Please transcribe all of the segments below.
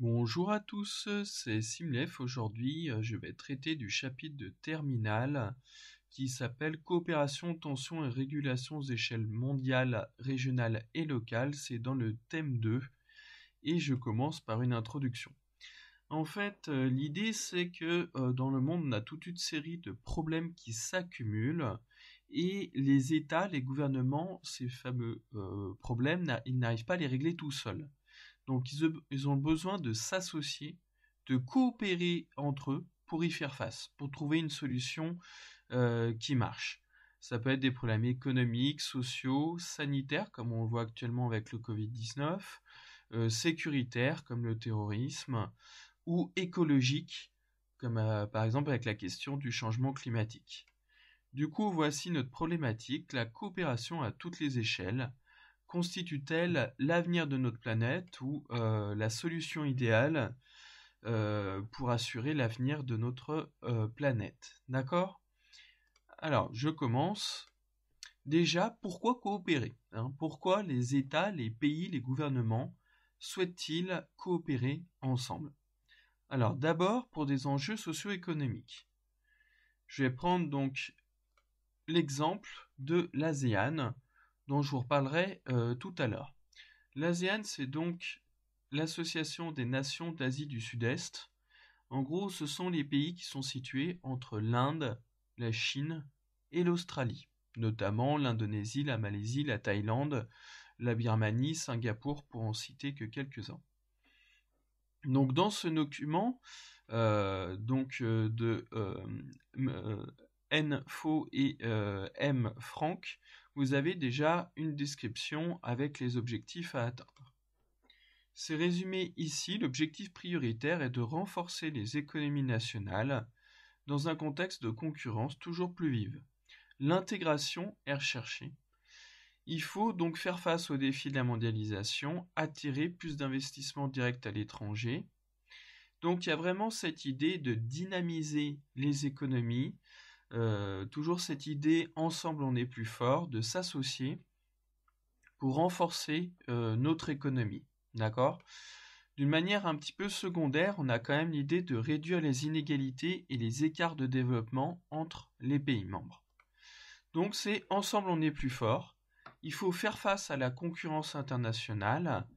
Bonjour à tous, c'est Simlef. Aujourd'hui, je vais traiter du chapitre de terminale qui s'appelle Coopération, tension et régulation aux échelles mondiales, régionales et locales. C'est dans le thème 2 et je commence par une introduction. En fait, l'idée c'est que dans le monde, on a toute une série de problèmes qui s'accumulent et les États, les gouvernements, ces fameux problèmes, ils n'arrivent pas à les régler tout seuls. Donc ils ont besoin de s'associer, de coopérer entre eux pour y faire face, pour trouver une solution qui marche. Ça peut être des problèmes économiques, sociaux, sanitaires, comme on le voit actuellement avec le Covid-19, sécuritaires, comme le terrorisme, ou écologiques, comme par exemple avec la question du changement climatique. Du coup, voici notre problématique, la coopération à toutes les échelles, constitue-t-elle l'avenir de notre planète ou la solution idéale pour assurer l'avenir de notre planète? D'accord? Alors, je commence. Déjà, pourquoi coopérer, hein? Pourquoi les États, les pays, les gouvernements souhaitent-ils coopérer ensemble? Alors, d'abord, pour des enjeux socio-économiques. Je vais prendre donc l'exemple de l'ASEAN, dont je vous reparlerai tout à l'heure. L'ASEAN, c'est donc l'Association des nations d'Asie du Sud-Est. En gros, ce sont les pays qui sont situés entre l'Inde, la Chine et l'Australie, notamment l'Indonésie, la Malaisie, la Thaïlande, la Birmanie, Singapour, pour en citer que quelques-uns. Donc dans ce document, N. Faux et M. Franck, vous avez déjà une description avec les objectifs à atteindre. C'est résumé ici, l'objectif prioritaire est de renforcer les économies nationales dans un contexte de concurrence toujours plus vive. L'intégration est recherchée. Il faut donc faire face aux défis de la mondialisation, attirer plus d'investissements directs à l'étranger. Donc il y a vraiment cette idée de dynamiser les économies, toujours cette idée ensemble on est plus fort, de s'associer pour renforcer notre économie. D'accord ? D'une manière un petit peu secondaire, on a quand même l'idée de réduire les inégalités et les écarts de développement entre les pays membres. Donc c'est ensemble on est plus fort. Il faut faire face à la concurrence internationale.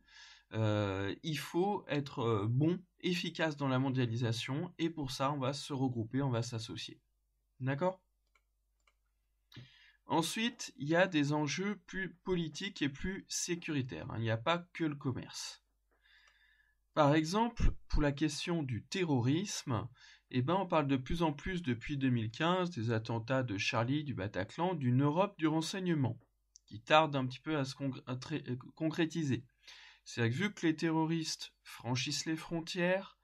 Il faut être bon, efficace dans la mondialisation, et pour ça, on va se regrouper, on va s'associer. D'accord ? Ensuite, il y a des enjeux plus politiques et plus sécuritaires. Il n'y a pas que le commerce. Par exemple, pour la question du terrorisme, on parle de plus en plus depuis 2015 des attentats de Charlie, du Bataclan, d'une Europe du renseignement, qui tarde un petit peu à se concrétiser. C'est que vu que les terroristes franchissent les frontières,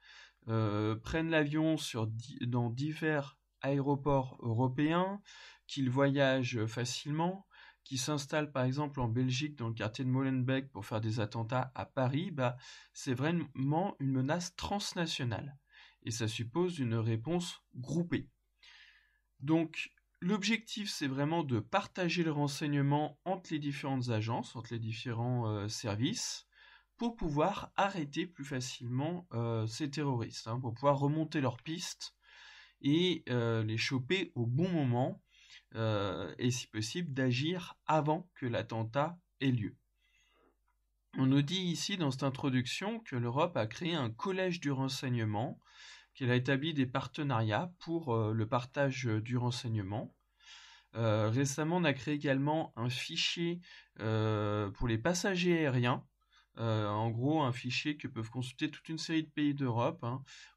prennent l'avion dans divers aéroports européens, qu'ils voyagent facilement, qu'ils s'installent par exemple en Belgique dans le quartier de Molenbeek pour faire des attentats à Paris, c'est vraiment une menace transnationale. Et ça suppose une réponse groupée. Donc, l'objectif, c'est vraiment de partager le renseignement entre les différentes agences, entre les différents services, pour pouvoir arrêter plus facilement ces terroristes, pour pouvoir remonter leurs pistes et les choper au bon moment, et si possible d'agir avant que l'attentat ait lieu. On nous dit ici dans cette introduction que l'Europe a créé un collège du renseignement, qu'elle a établi des partenariats pour le partage du renseignement. Récemment, on a créé également un fichier pour les passagers aériens, en gros un fichier que peuvent consulter toute une série de pays d'Europe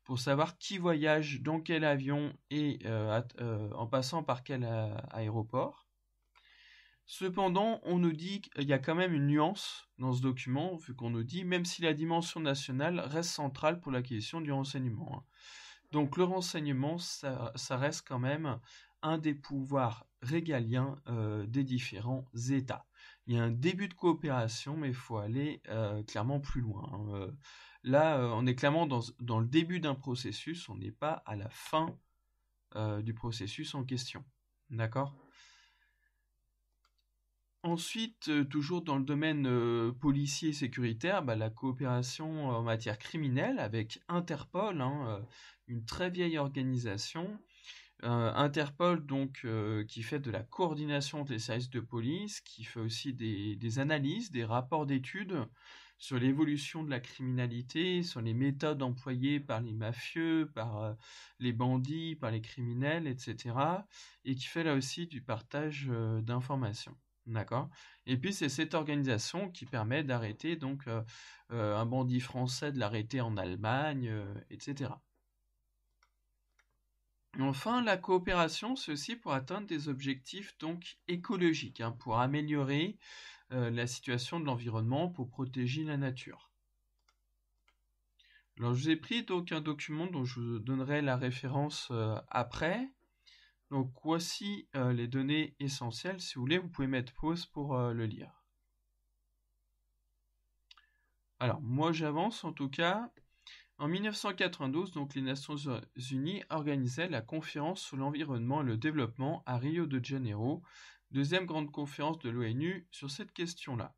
pour savoir qui voyage dans quel avion et en passant par quel aéroport. Cependant, on nous dit qu'il y a quand même une nuance dans ce document, vu qu'on nous dit même si la dimension nationale reste centrale pour l'acquisition du renseignement. Donc le renseignement, ça reste quand même un des pouvoirs régaliens des différents États. Il y a un début de coopération, mais il faut aller clairement plus loin. Là, on est clairement dans le début d'un processus, on n'est pas à la fin du processus en question. D'accord ? Ensuite, toujours dans le domaine policier et sécuritaire, la coopération en matière criminelle avec Interpol, une très vieille organisation. Interpol, donc, qui fait de la coordination des services de police, qui fait aussi des analyses, des rapports d'études sur l'évolution de la criminalité, sur les méthodes employées par les mafieux, par les bandits, par les criminels, etc. Et qui fait là aussi du partage d'informations. D'accord. Et puis c'est cette organisation qui permet d'arrêter donc un bandit français, de l'arrêter en Allemagne, etc. Enfin, la coopération, c'est aussi pour atteindre des objectifs donc écologiques, pour améliorer la situation de l'environnement, pour protéger la nature. Alors, je vous ai pris donc un document dont je vous donnerai la référence après. Donc, voici les données essentielles. Si vous voulez, vous pouvez mettre pause pour le lire. Alors, moi, j'avance en tout cas. En 1992, donc, les Nations Unies organisaient la conférence sur l'environnement et le développement à Rio de Janeiro, deuxième grande conférence de l'ONU sur cette question-là.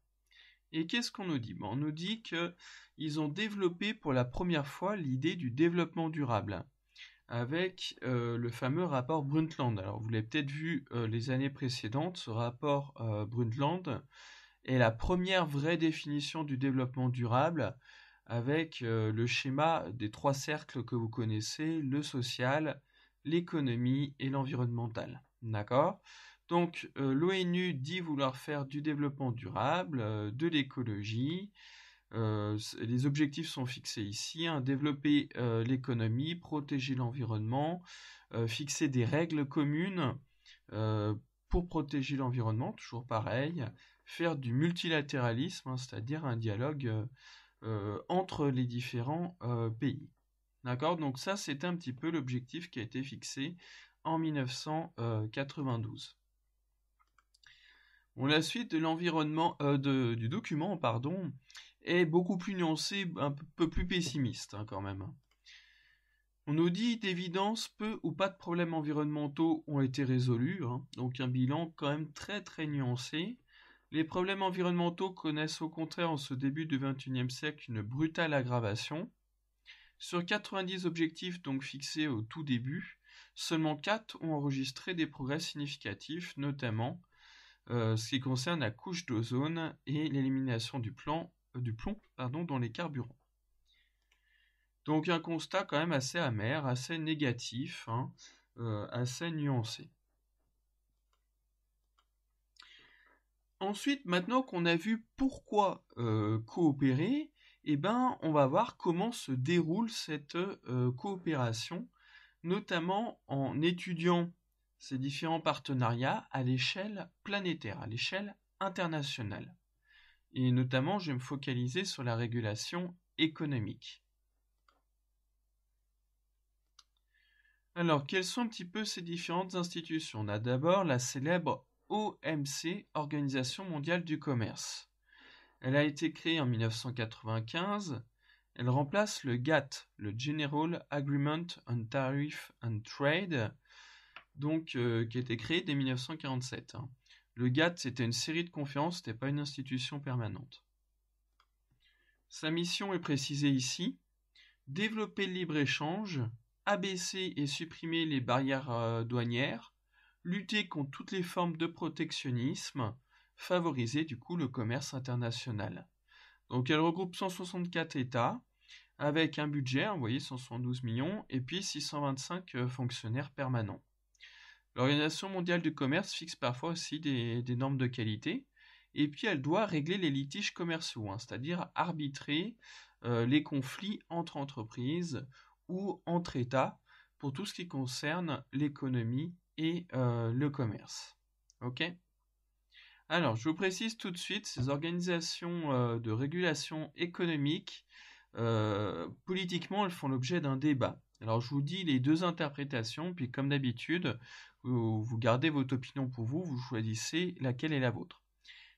Et qu'est-ce qu'on nous dit? On nous dit qu'ils ont développé pour la première fois l'idée du développement durable, avec le fameux rapport Brundtland. Alors vous l'avez peut-être vu les années précédentes, ce rapport Brundtland est la première vraie définition du développement durable, avec le schéma des 3 cercles que vous connaissez, le social, l'économie et l'environnemental. D'accord? Donc l'ONU dit vouloir faire du développement durable, de l'écologie. Les objectifs sont fixés ici, développer l'économie, protéger l'environnement, fixer des règles communes pour protéger l'environnement, toujours pareil, faire du multilatéralisme, c'est-à-dire un dialogue entre les différents pays. D'accord? Donc ça, c'est un petit peu l'objectif qui a été fixé en 1992. Bon, la suite de l'environnement du document, est beaucoup plus nuancée, un peu plus pessimiste quand même. On nous dit d'évidence, peu ou pas de problèmes environnementaux ont été résolus, donc un bilan quand même très très nuancé. Les problèmes environnementaux connaissent au contraire en ce début du XXIe siècle une brutale aggravation. Sur 90 objectifs donc fixés au tout début, seulement 4 ont enregistré des progrès significatifs, notamment ce qui concerne la couche d'ozone et l'élimination du plomb dans les carburants. Donc un constat quand même assez amer, assez négatif, assez nuancé. Ensuite, maintenant qu'on a vu pourquoi coopérer, on va voir comment se déroule cette coopération, notamment en étudiant ces différents partenariats à l'échelle planétaire, à l'échelle internationale. Et notamment, je vais me focaliser sur la régulation économique. Alors, quelles sont un petit peu ces différentes institutions? On a d'abord la célèbre OMC, Organisation mondiale du commerce. Elle a été créée en 1995. Elle remplace le GATT, le General Agreement on Tariff and Trade, donc qui a été créé dès 1947. Le GATT, c'était une série de conférences, c'était pas une institution permanente. Sa mission est précisée ici: développer le libre-échange, abaisser et supprimer les barrières douanières, lutter contre toutes les formes de protectionnisme, favoriser du coup le commerce international. Donc elle regroupe 164 États, avec un budget, vous voyez, 172 millions, et puis 625 fonctionnaires permanents. L'Organisation mondiale du commerce fixe parfois aussi des normes de qualité, et puis elle doit régler les litiges commerciaux, c'est-à-dire arbitrer les conflits entre entreprises ou entre États pour tout ce qui concerne l'économie et le commerce. Ok ? Alors, je vous précise tout de suite, ces organisations de régulation économique, politiquement, elles font l'objet d'un débat. Alors, je vous dis les 2 interprétations, puis comme d'habitude, vous gardez votre opinion pour vous, vous choisissez laquelle est la vôtre.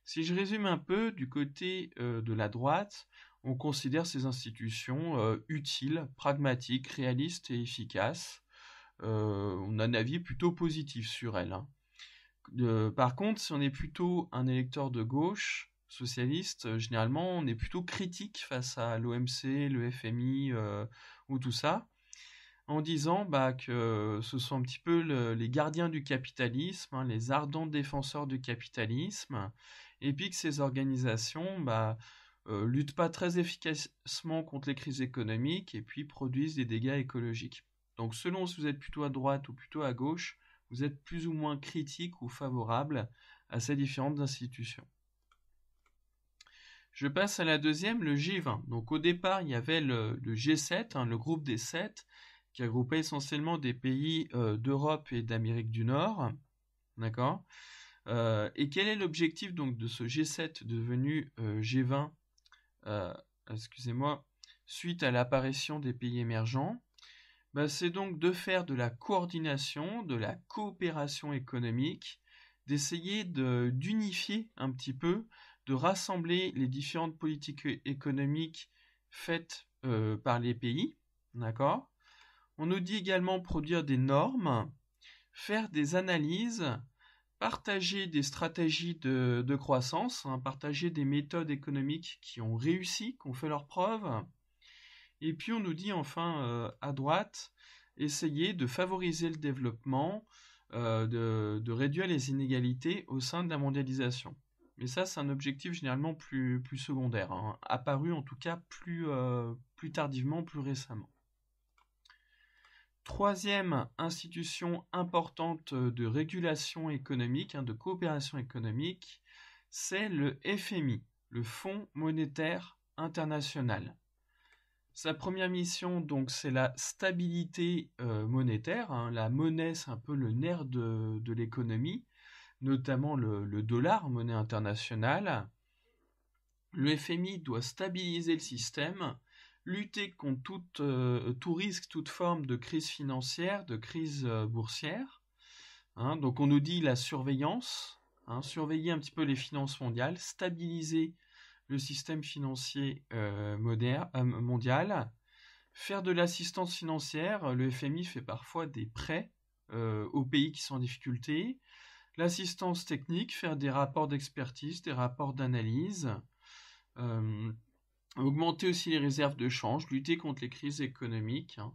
Si je résume un peu, du côté de la droite, on considère ces institutions utiles, pragmatiques, réalistes et efficaces. On a un avis plutôt positif sur elles. Par contre, si on est plutôt un électeur de gauche, socialiste, généralement, on est plutôt critique face à l'OMC, le FMI ou tout ça, en disant que ce sont un petit peu les gardiens du capitalisme, hein, les ardents défenseurs du capitalisme, et puis que ces organisations luttent pas très efficacement contre les crises économiques et puis produisent des dégâts écologiques. Donc selon si vous êtes plutôt à droite ou plutôt à gauche, vous êtes plus ou moins critique ou favorable à ces différentes institutions. Je passe à la deuxième, le G20. Donc au départ, il y avait le G7, hein, le groupe des 7, qui regroupait essentiellement des pays d'Europe et d'Amérique du Nord. D'accord. Et quel est l'objectif donc de ce G7 devenu G20 suite à l'apparition des pays émergents? C'est donc de faire de la coordination, de la coopération économique, d'essayer d'unifier un petit peu, de rassembler les différentes politiques économiques faites par les pays, d'accord? On nous dit également produire des normes, faire des analyses, partager des stratégies de croissance, hein, partager des méthodes économiques qui ont réussi, qui ont fait leurs preuves. Et puis on nous dit enfin à droite, essayer de favoriser le développement, de réduire les inégalités au sein de la mondialisation. Mais ça, c'est un objectif généralement plus secondaire, hein, apparu en tout cas plus tardivement, plus récemment. Troisième institution importante de régulation économique, hein, de coopération économique, c'est le FMI, le Fonds monétaire international. Sa première mission, donc, c'est la stabilité monétaire, hein. La monnaie, c'est un peu le nerf de l'économie, notamment le dollar, monnaie internationale. Le FMI doit stabiliser le système, lutter contre tout risque, toute forme de crise financière, de crise boursière. Hein. Donc on nous dit la surveillance, hein, surveiller un petit peu les finances mondiales, stabiliser le système financier mondial, faire de l'assistance financière. Le FMI fait parfois des prêts aux pays qui sont en difficulté. L'assistance technique, faire des rapports d'expertise, des rapports d'analyse. Augmenter aussi les réserves de change, lutter contre les crises économiques. Hein.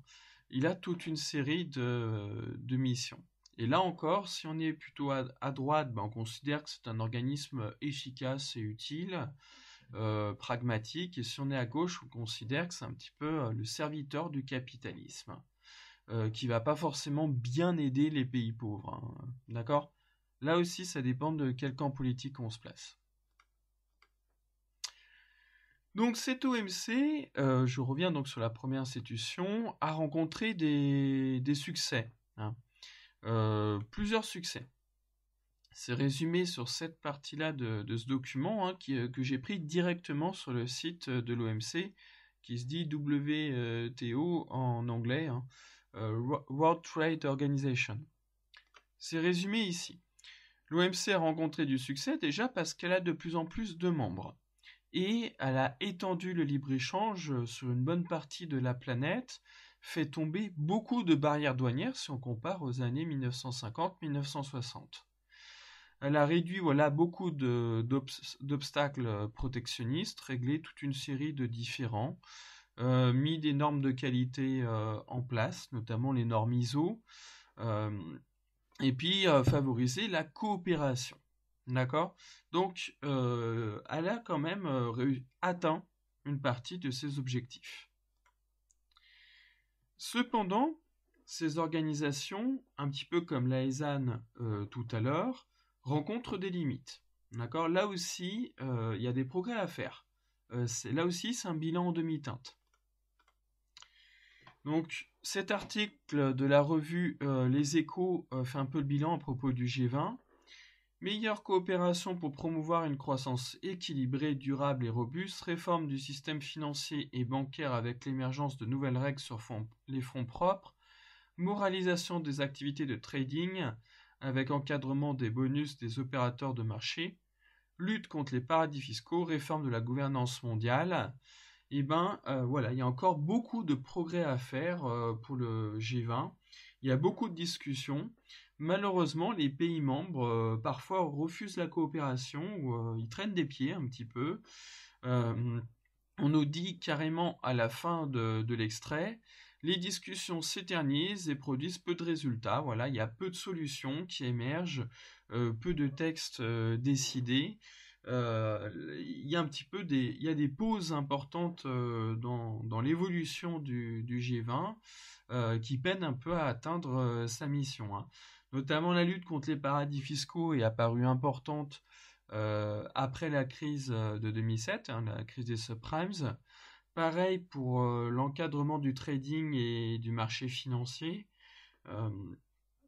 Il a toute une série de missions. Et là encore, si on est plutôt à droite, on considère que c'est un organisme efficace et utile, pragmatique. Et si on est à gauche, on considère que c'est un petit peu le serviteur du capitalisme, qui va pas forcément bien aider les pays pauvres. Hein. D'accord ? Là aussi, ça dépend de quel camp politique on se place. Donc cet OMC, je reviens donc sur la première institution, a rencontré des succès, hein. Plusieurs succès. C'est résumé sur cette partie-là de ce document, hein, que j'ai pris directement sur le site de l'OMC, qui se dit WTO en anglais, hein, World Trade Organization. C'est résumé ici. L'OMC a rencontré du succès déjà parce qu'elle a de plus en plus de membres. Et elle a étendu le libre-échange sur une bonne partie de la planète, fait tomber beaucoup de barrières douanières si on compare aux années 1950-1960. Elle a réduit beaucoup d'obstacles protectionnistes, réglé toute une série de différends, mis des normes de qualité en place, notamment les normes ISO, et puis favoriser la coopération. D'accord ? Donc, elle a quand même atteint une partie de ses objectifs. Cependant, ces organisations, un petit peu comme l'AESAN tout à l'heure, rencontrent des limites. D'accord ? Là aussi, il y a des progrès à faire. Là aussi, c'est un bilan en demi-teinte. Donc, cet article de la revue Les Échos fait un peu le bilan à propos du G20. Meilleure coopération pour promouvoir une croissance équilibrée, durable et robuste, réforme du système financier et bancaire avec l'émergence de nouvelles règles sur les fonds propres, moralisation des activités de trading avec encadrement des bonus des opérateurs de marché, lutte contre les paradis fiscaux, réforme de la gouvernance mondiale. Il y a encore beaucoup de progrès à faire pour le G20. Il y a beaucoup de discussions. malheureusement, les pays membres parfois refusent la coopération ou ils traînent des pieds un petit peu. Euh, on nous dit carrément à la fin de l'extrait, les discussions s'éternisent et produisent peu de résultats. Voilà, il y a peu de solutions qui émergent, peu de textes décidés. Il y a un petit peu il y a des pauses importantes dans l'évolution du G20 qui peinent un peu à atteindre sa mission, hein. Notamment la lutte contre les paradis fiscaux est apparue importante après la crise de 2007, hein, la crise des subprimes. Pareil pour l'encadrement du trading et du marché financier. Euh,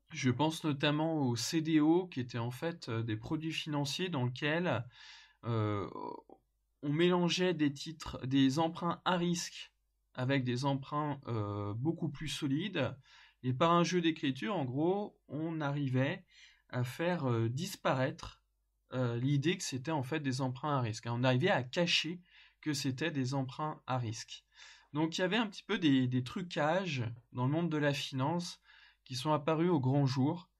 je pense notamment au CDO, qui étaient en fait des produits financiers dans lesquels euh, on mélangeait des emprunts à risque avec des emprunts beaucoup plus solides. Et par un jeu d'écriture, en gros, on arrivait à faire disparaître l'idée que c'était en fait des emprunts à risque. On arrivait à cacher que c'était des emprunts à risque. Donc il y avait un petit peu des trucages dans le monde de la finance qui sont apparus au grand jour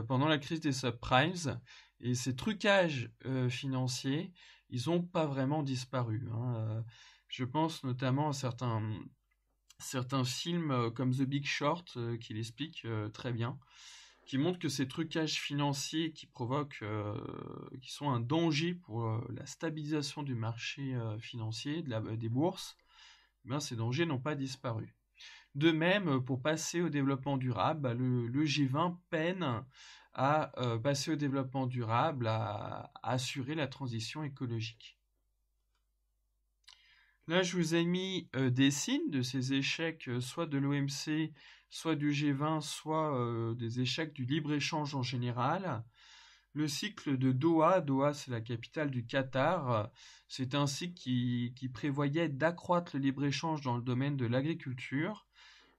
pendant la crise des subprimes. Et ces trucages financiers, ils n'ont pas vraiment disparu, hein. Je pense notamment à certains films comme The Big Short qui l'expliquent très bien, qui montrent que ces trucages financiers qui sont un danger pour la stabilisation du marché financier, des bourses, ben, ces dangers n'ont pas disparu. De même, pour passer au développement durable, bah, le G20 peine à passer au développement durable, à assurer la transition écologique. Là, je vous ai mis des signes de ces échecs, soit de l'OMC, soit du G20, soit des échecs du libre-échange en général. Le cycle de Doha, Doha c'est la capitale du Qatar, c'est un cycle qui prévoyait d'accroître le libre-échange dans le domaine de l'agriculture.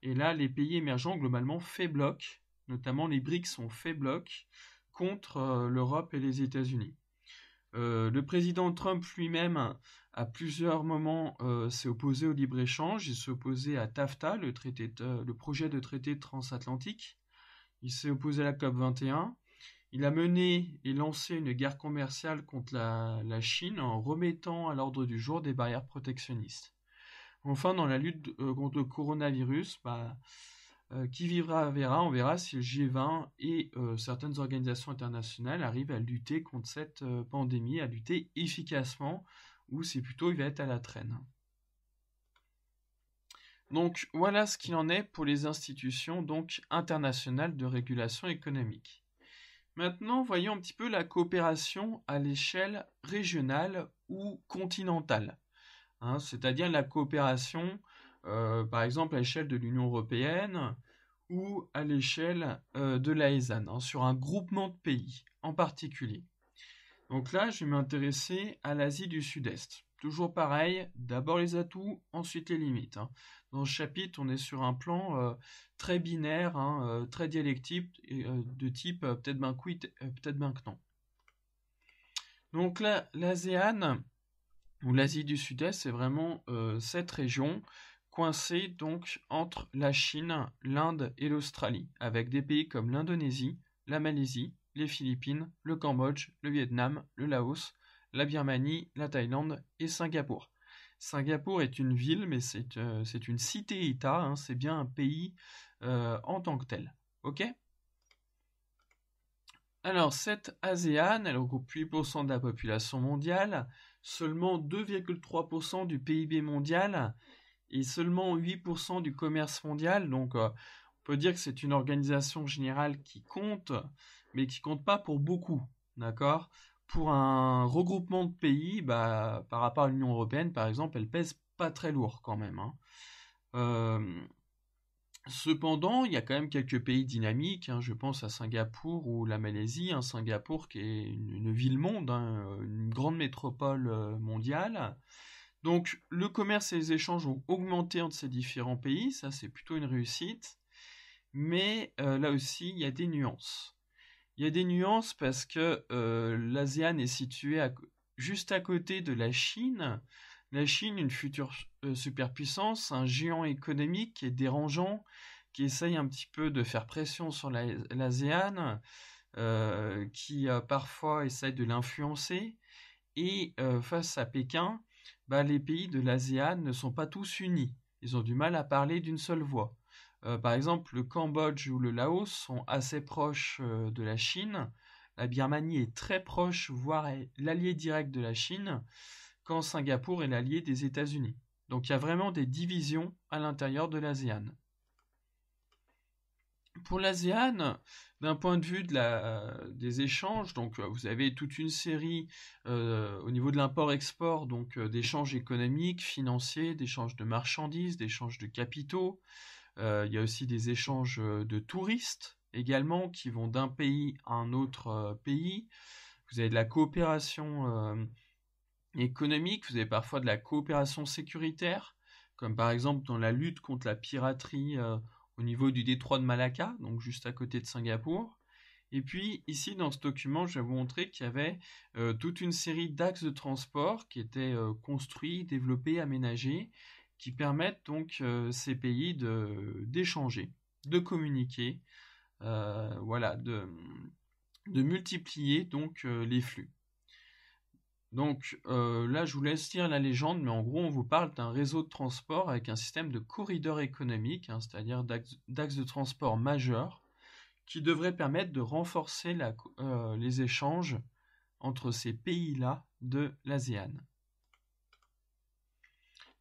Et là, les pays émergents, globalement, fait bloc, notamment les BRICS ont fait bloc contre l'Europe et les États-Unis. Le président Trump lui-même, à plusieurs moments, s'est opposé au libre-échange. Il s'est opposé à TAFTA, le projet de traité transatlantique. Il s'est opposé à la COP 21. Il a mené et lancé une guerre commerciale contre la Chine en remettant à l'ordre du jour des barrières protectionnistes. Enfin, dans la lutte contre le coronavirus, qui vivra verra, on verra si le G20 et certaines organisations internationales arrivent à lutter contre cette pandémie, à lutter efficacement, ou c'est plutôt il va être à la traîne. Donc voilà ce qu'il en est pour les institutions donc internationales de régulation économique. Maintenant, voyons un petit peu la coopération à l'échelle régionale ou continentale, hein, c'est-à-dire la coopération, par exemple à l'échelle de l'Union européenne ou à l'échelle de l'AESAN, hein, sur un groupement de pays en particulier. Donc là, je vais m'intéresser à l'Asie du Sud-Est. Toujours pareil, d'abord les atouts, ensuite les limites, hein. Dans ce chapitre, on est sur un plan très binaire, hein, très dialectique, de type peut-être ben oui, peut-être ben que non. Donc là, l'ASEAN, ou l'Asie du Sud-Est, c'est vraiment cette région coincée donc entre la Chine, l'Inde et l'Australie, avec des pays comme l'Indonésie, la Malaisie, les Philippines, le Cambodge, le Vietnam, le Laos, la Birmanie, la Thaïlande et Singapour. Singapour est une ville, mais c'est une cité-État, hein, c'est bien un pays en tant que tel. Ok ? Alors, cette ASEAN, elle regroupe 8% de la population mondiale, seulement 2,3% du PIB mondial et seulement 8% du commerce mondial. Donc, on peut dire que c'est une organisation générale qui compte, mais qui compte pas pour beaucoup. D'accord ? Pour un regroupement de pays, par rapport à l'Union européenne, par exemple, elle pèse pas très lourd quand même, hein. Cependant, il y a quand même quelques pays dynamiques, hein, je pense à Singapour ou la Malaisie, hein, Singapour qui est une ville-monde, hein, une grande métropole mondiale. Donc le commerce et les échanges ont augmenté entre ces différents pays, ça c'est plutôt une réussite, mais là aussi il y a des nuances. Il y a des nuances parce que l'ASEAN est située juste à côté de la Chine. La Chine, une future superpuissance, un géant économique qui est dérangeant, qui essaye un petit peu de faire pression sur l'ASEAN, qui parfois essaye de l'influencer. Et face à Pékin, les pays de l'ASEAN ne sont pas tous unis. Ils ont du mal à parler d'une seule voix. Par exemple, le Cambodge ou le Laos sont assez proches de la Chine. La Birmanie est très proche, voire est l'allié direct de la Chine, quand Singapour est l'allié des États-Unis. Donc il y a vraiment des divisions à l'intérieur de l'ASEAN. Pour l'ASEAN, d'un point de vue des échanges, donc vous avez toute une série au niveau de l'import-export, donc d'échanges économiques, financiers, d'échanges de marchandises, d'échanges de capitaux. Il y a aussi des échanges de touristes également qui vont d'un pays à un autre pays. Vous avez de la coopération économique, vous avez parfois de la coopération sécuritaire, comme par exemple dans la lutte contre la piraterie au niveau du détroit de Malacca, donc juste à côté de Singapour. Et puis ici dans ce document, je vais vous montrer qu'il y avait toute une série d'axes de transport qui étaient construits, développés, aménagés, qui permettent donc ces pays d'échanger, de communiquer, de multiplier donc les flux. Donc là, je vous laisse lire la légende, mais en gros, on vous parle d'un réseau de transport avec un système de corridors économiques, c'est-à-dire d'axes de transport majeurs, qui devrait permettre de renforcer les échanges entre ces pays-là de l'ASEAN.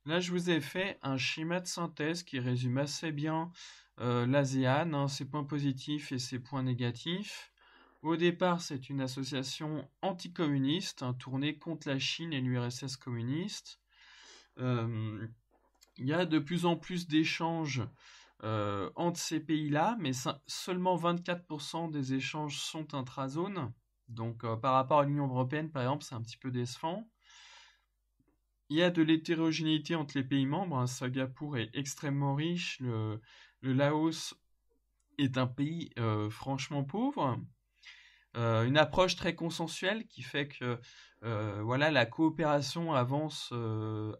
Là, je vous ai fait un schéma de synthèse qui résume assez bien l'ASEAN, ses points positifs et ses points négatifs. Au départ, c'est une association anticommuniste, tournée contre la Chine et l'URSS communiste. Il y a de plus en plus d'échanges entre ces pays-là, mais seulement 24% des échanges sont intrazones. Donc par rapport à l'Union européenne, par exemple, c'est un petit peu décevant. Il y a de l'hétérogénéité entre les pays membres. Singapour est extrêmement riche. Le Laos est un pays franchement pauvre. Une approche très consensuelle qui fait que la coopération avance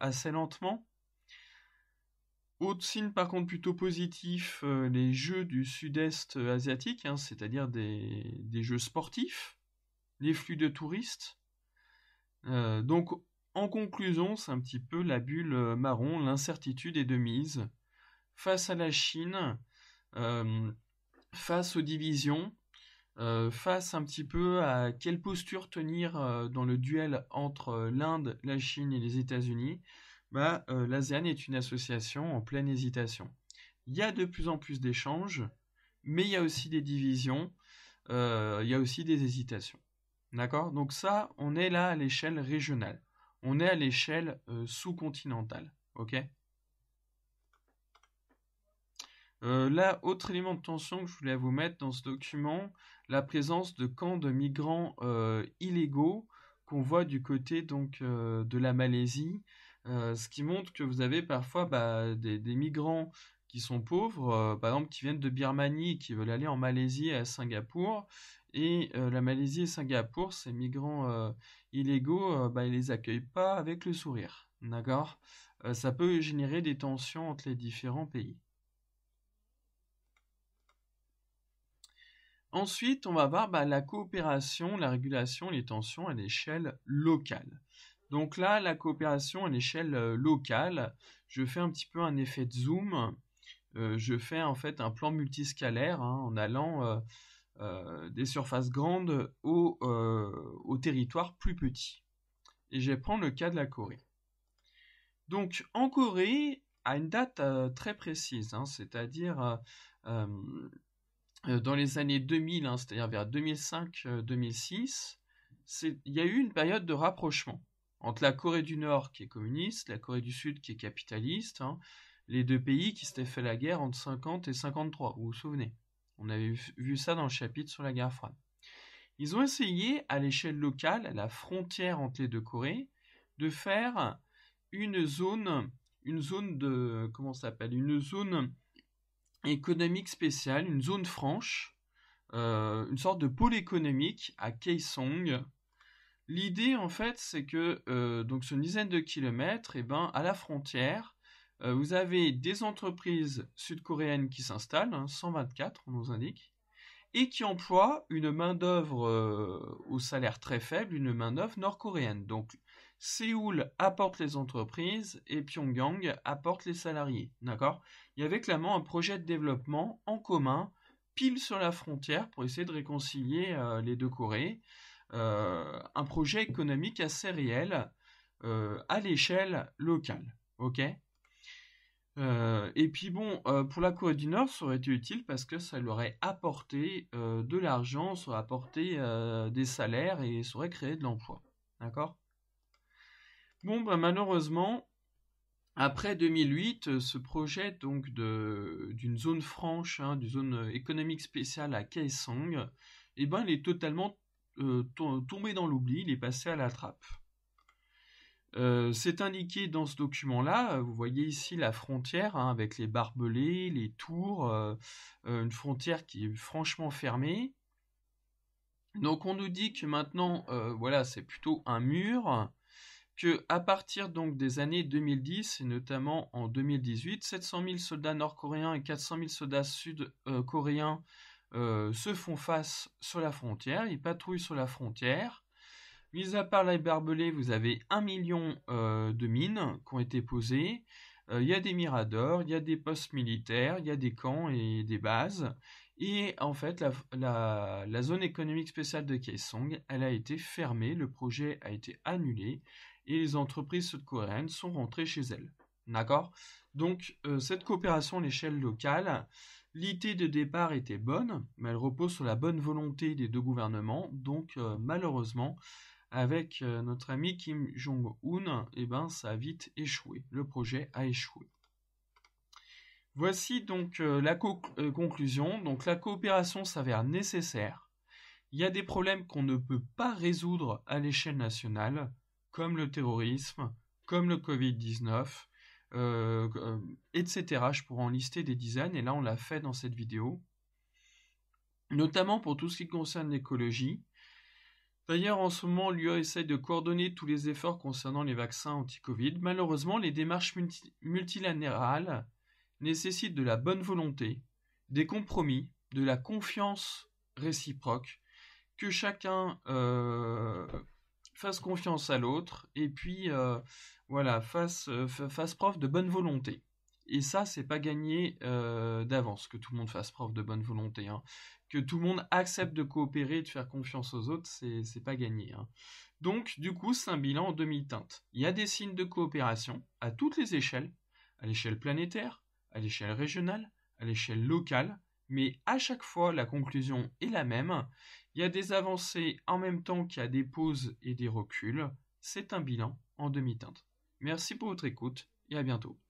assez lentement. Autre signe par contre plutôt positif, les jeux du sud-est asiatique, c'est-à-dire des jeux sportifs, les flux de touristes. Donc en conclusion, c'est un petit peu la bulle marron, l'incertitude est de mise. Face à la Chine, face aux divisions, face un petit peu à quelle posture tenir dans le duel entre l'Inde, la Chine et les États-Unis, l'ASEAN est une association en pleine hésitation. Il y a de plus en plus d'échanges, mais il y a aussi des divisions, il y a aussi des hésitations. D'accord ? Donc ça, on est là à l'échelle régionale. On est à l'échelle sous-continentale. Ok ? Là, autre élément de tension que je voulais vous mettre dans ce document, la présence de camps de migrants illégaux qu'on voit du côté donc de la Malaisie, ce qui montre que vous avez parfois des migrants qui sont pauvres, par exemple qui viennent de Birmanie et qui veulent aller en Malaisie et à Singapour, et la Malaisie et Singapour, ces migrants illégaux, ils les accueillent pas avec le sourire, d'accord ? Ça peut générer des tensions entre les différents pays. Ensuite, on va voir la coopération, la régulation, les tensions à l'échelle locale. Donc là, la coopération à l'échelle locale, je fais un petit peu un effet de zoom. Je fais en fait un plan multiscalaire en allant des surfaces grandes aux territoires plus petits. Et je vais prendre le cas de la Corée. Donc en Corée, à une date très précise, c'est-à-dire dans les années 2000, c'est-à-dire vers 2005-2006, il y a eu une période de rapprochement entre la Corée du Nord qui est communiste, la Corée du Sud qui est capitaliste, les deux pays qui s'étaient fait la guerre entre 50 et 53, vous vous souvenez. On avait vu ça dans le chapitre sur la guerre froide. Ils ont essayé, à l'échelle locale, à la frontière entre les deux Corées, de faire une zone économique spéciale, une zone franche, une sorte de pôle économique à Kaesong. L'idée, en fait, c'est que donc sur une dizaine de kilomètres, à la frontière, Vous avez des entreprises sud-coréennes qui s'installent, 124 on nous indique, et qui emploient une main-d'œuvre au salaire très faible, une main-d'œuvre nord-coréenne. Donc Séoul apporte les entreprises et Pyongyang apporte les salariés. D'accord ? Il y avait clairement un projet de développement en commun, pile sur la frontière, pour essayer de réconcilier les deux Corées. Un projet économique assez réel à l'échelle locale. Ok ? Et puis bon, pour la Corée du Nord, ça aurait été utile parce que ça leur aurait apporté de l'argent, ça aurait apporté des salaires et ça aurait créé de l'emploi. D'accord ? Bon, ben, malheureusement, après 2008, ce projet donc d'une zone franche, d'une zone économique spéciale à Kaesong, eh ben, il est totalement tombé dans l'oubli, il est passé à la trappe. C'est indiqué dans ce document-là, vous voyez ici la frontière avec les barbelés, les tours, une frontière qui est franchement fermée. Donc on nous dit que maintenant, voilà, c'est plutôt un mur, que à partir donc des années 2010 et notamment en 2018, 700 000 soldats nord-coréens et 400 000 soldats sud-coréens se font face sur la frontière, ils patrouillent sur la frontière. Mis à part les barbelés, vous avez 1 million de mines qui ont été posées. Il y a des miradors, il y a des postes militaires, il y a des camps et des bases. Et en fait, la zone économique spéciale de Kaesong, elle a été fermée, le projet a été annulé et les entreprises sud-coréennes sont rentrées chez elles. D'accord ? Donc, cette coopération à l'échelle locale, l'idée de départ était bonne, mais elle repose sur la bonne volonté des deux gouvernements. Donc, malheureusement, avec notre ami Kim Jong-un, eh ben, ça a vite échoué. Le projet a échoué. Voici donc la conclusion. Donc la coopération s'avère nécessaire. Il y a des problèmes qu'on ne peut pas résoudre à l'échelle nationale, comme le terrorisme, comme le Covid-19, etc. Je pourrais en lister des dizaines, et là on l'a fait dans cette vidéo. Notamment pour tout ce qui concerne l'écologie. D'ailleurs, en ce moment, l'UE essaie de coordonner tous les efforts concernant les vaccins anti-Covid. Malheureusement, les démarches multilatérales nécessitent de la bonne volonté, des compromis, de la confiance réciproque, que chacun fasse confiance à l'autre et puis voilà, fasse preuve de bonne volonté. Et ça, c'est pas gagné d'avance que tout le monde fasse preuve de bonne volonté. Que tout le monde accepte de coopérer et de faire confiance aux autres, c'est pas gagné. Donc, du coup, c'est un bilan en demi-teinte. Il y a des signes de coopération à toutes les échelles, à l'échelle planétaire, à l'échelle régionale, à l'échelle locale, mais à chaque fois, la conclusion est la même. Il y a des avancées en même temps qu'il y a des pauses et des reculs. C'est un bilan en demi-teinte. Merci pour votre écoute et à bientôt.